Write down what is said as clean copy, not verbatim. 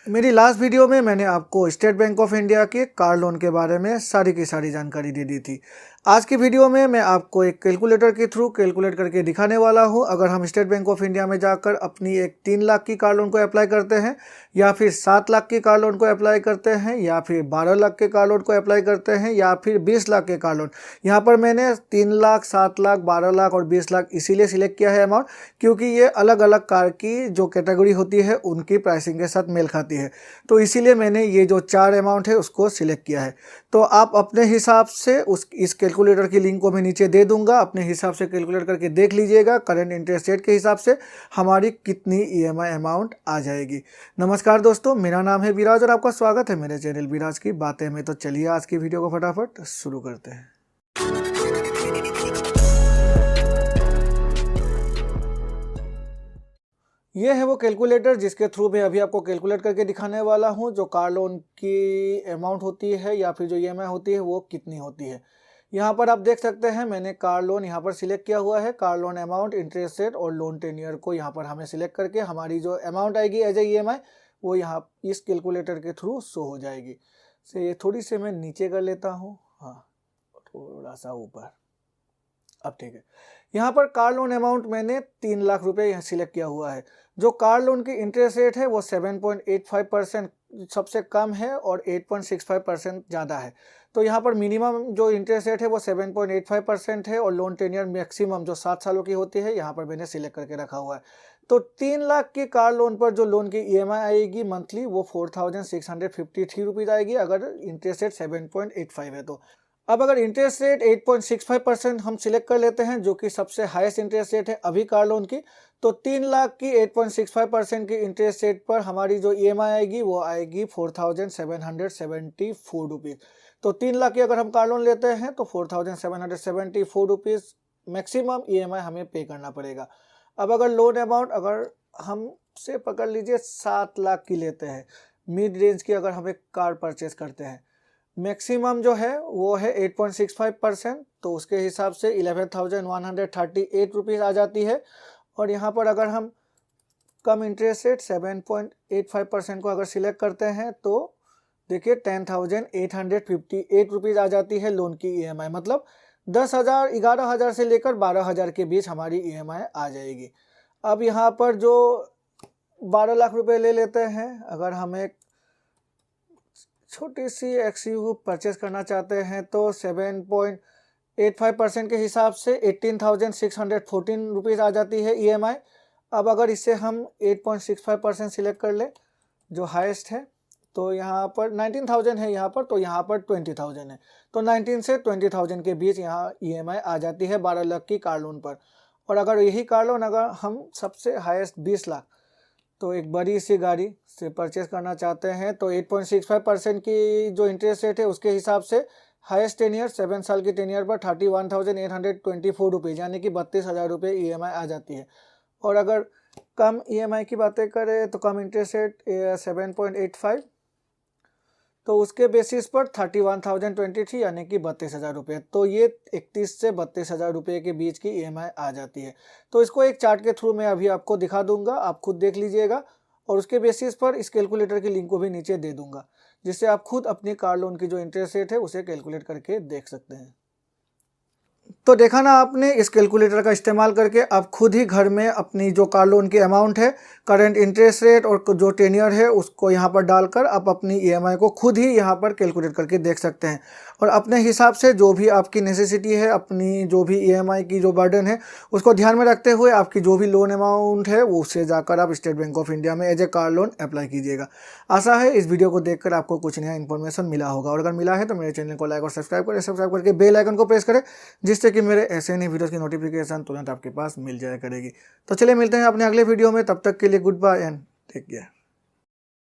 मेरी last video में मैंने आपको स्टेट बैंक ऑफ इंडिया के कार लोन के बारे में सारी की सारी जानकारी दे दी थी। आज की वीडियो में मैं आपको एक कैलकुलेटर के थ्रू कैलकुलेट करके दिखाने वाला हूं। अगर हम स्टेट बैंक ऑफ इंडिया में जाकर अपनी एक 3 लाख की कार लोन को अप्लाई करते हैं, या फिर 7 लाख की कार लोन को अप्लाई करते हैं, या फिर 12 लाख के कार लोन को अप्लाई करते हैं, या फिर 20 लाख के कार लोन। यहाँ पर मैंने 3 लाख, 7 लाख, 12 लाख और 20 लाख इसीलिए सिलेक्ट किया है अमाउंट, क्योंकि ये अलग अलग कार की जो कैटेगरी होती है उनकी प्राइसिंग के साथ मेल खाती है। तो इसीलिए मैंने ये जो 4 अमाउंट है उसको सिलेक्ट किया है। तो आप अपने हिसाब से इस कैलकुलेटर की लिंक को मैं नीचे दे दूंगा, अपने हिसाब से कैलकुलेट करके देख लीजिएगा करंट इंटरेस्ट रेट के हिसाब से हमारी कितनी ईएमआई अमाउंट आ जाएगी। नमस्कार दोस्तों, मेरा नाम है विराज और आपका स्वागत है मेरे चैनल विराज की बातें में। तो चलिए आज की वीडियो को फटाफट शुरू करते हैं। ये है वो कैलकुलेटर जिसके थ्रू मैं अभी आपको कैलकुलेट करके दिखाने वाला हूँ जो कार लोन की अमाउंट होती है या फिर जो ईएमआई होती है वो कितनी होती है। यहाँ पर आप देख सकते हैं मैंने कार लोन यहाँ पर सिलेक्ट किया हुआ है। Car loan amount, interest rate और लोन टेन्योर को यहाँ पर हमें सिलेक्ट करके हमारी जो अमाउंट आएगी एज ए ईएमआई वो यहाँ इस कैलकुलेटर के थ्रू शो हो जाएगी। से ये थोड़ी सी मैं नीचे कर लेता हूँ, हाँ थोड़ा सा ऊपर, अब ठीक है। यहाँ पर कार लोन अमाउंट मैंने 3 लाख रुपए यहाँ सिलेक्ट किया हुआ है। जो कार लोन की इंटरेस्ट रेट है वो 7.85% सबसे कम है और 8.65% ज़्यादा है। तो यहाँ पर मिनिमम जो इंटरेस्ट रेट है वो 7.85% है और लोन टेन्योर मैक्सिमम जो 7 सालों की होती है यहाँ पर मैंने सिलेक्ट करके रखा हुआ है। तो 3 लाख की कार लोन पर जो लोन की ईएमआई आएगी मंथली वो 4,653 रुपीज़ आएगी अगर इंटरेस्ट रेट 7.85 है। तो अब अगर इंटरेस्ट रेट 8.65% हम सिलेक्ट कर लेते हैं जो कि सबसे हाईएस्ट इंटरेस्ट रेट है अभी कार लोन की, तो 3 लाख की 8.65% की इंटरेस्ट रेट पर हमारी जो ईएमआई आएगी वो आएगी 4,774 रुपीज़। तो 3 लाख की अगर हम कार लोन लेते हैं तो 4,774 रुपीज़ मैक्सिमम ईएमआई हमें पे करना पड़ेगा। अब अगर लोन अमाउंट अगर हम से पकड़ लीजिए 7 लाख की लेते हैं, मिड रेंज की अगर हम एक कार परचेस करते हैं, मैक्सिमम जो है वो है 8.65%, तो उसके हिसाब से 11,138 रुपीज़ आ जाती है। और यहाँ पर अगर हम कम इंटरेस्ट रेट 7.85% को अगर सिलेक्ट करते हैं तो देखिए 10,858 रुपीज़ आ जाती है लोन की ईएमआई। मतलब 10,000, 11,000 से लेकर 12,000 के बीच हमारी ईएमआई आ जाएगी। अब यहाँ पर जो 12 लाख रुपए ले लेते हैं, अगर हम एक छोटी सी एक्सयू परचेस करना चाहते हैं तो 7.85% के हिसाब से 18,614 रुपीज़ आ जाती है ईएमआई। अब अगर इसे हम 8.65% सिलेक्ट कर ले जो हाईएस्ट है, तो यहाँ पर 19,000 है यहाँ पर, तो यहाँ पर 20,000 है। तो 19 से 20,000 के बीच यहाँ ईएमआई आ जाती है 12 लाख की कार लोन पर। और अगर यही कार लोन अगर हम सबसे हाईएस्ट 20 लाख तो एक बड़ी सी गाड़ी से परचेस करना चाहते हैं तो 8.65% की जो इंटरेस्ट रेट है उसके हिसाब से हाईएस्ट टेन्योर 7 साल की टेन्योर पर 31,824 रुपीज़ यानी कि 32,000 रुपये ईएमआई आ जाती है। और अगर कम ईएमआई की बातें करें तो कम इंटरेस्ट रेट 7.85, तो उसके बेसिस पर 31,023 यानी कि 32,000 रुपये। तो ये 31 से 32,000 रुपये के बीच की ईएमआई आ जाती है। तो इसको एक चार्ट के थ्रू मैं अभी आपको दिखा दूंगा, आप खुद देख लीजिएगा और उसके बेसिस पर इस कैलकुलेटर की लिंक को भी नीचे दे दूंगा, जिससे आप खुद अपनी कार लोन की जो इंटरेस्ट रेट है उसे कैलकुलेट करके देख सकते हैं। तो देखा ना आपने, इस कैलकुलेटर का इस्तेमाल करके आप खुद ही घर में अपनी जो कार लोन की अमाउंट है, करंट इंटरेस्ट रेट और जो टेन्योर है उसको यहाँ पर डालकर आप अपनी ईएमआई को खुद ही यहाँ पर कैलकुलेट करके देख सकते हैं। और अपने हिसाब से जो भी आपकी नेसेसिटी है, अपनी जो भी ईएमआई की जो बर्डन है उसको ध्यान में रखते हुए आपकी जो भी लोन अमाउंट है वो उससे जाकर आप स्टेट बैंक ऑफ इंडिया में as a car loan apply कीजिएगा। आशा है इस वीडियो को देखकर आपको कुछ नया इन्फॉर्मेशन मिला होगा, और अगर मिला है तो मेरे चैनल को लाइक और सब्सक्राइब करें, सब्सक्राइब करके बेल आइकन को प्रेस करें, जिससे कि मेरे ऐसे नए वीडियोस की नोटिफिकेशन तुरंत आपके पास मिल जाया करेगी। तो चलिए मिलते हैं अपने अगले वीडियो में, तब तक के लिए goodbye and take care.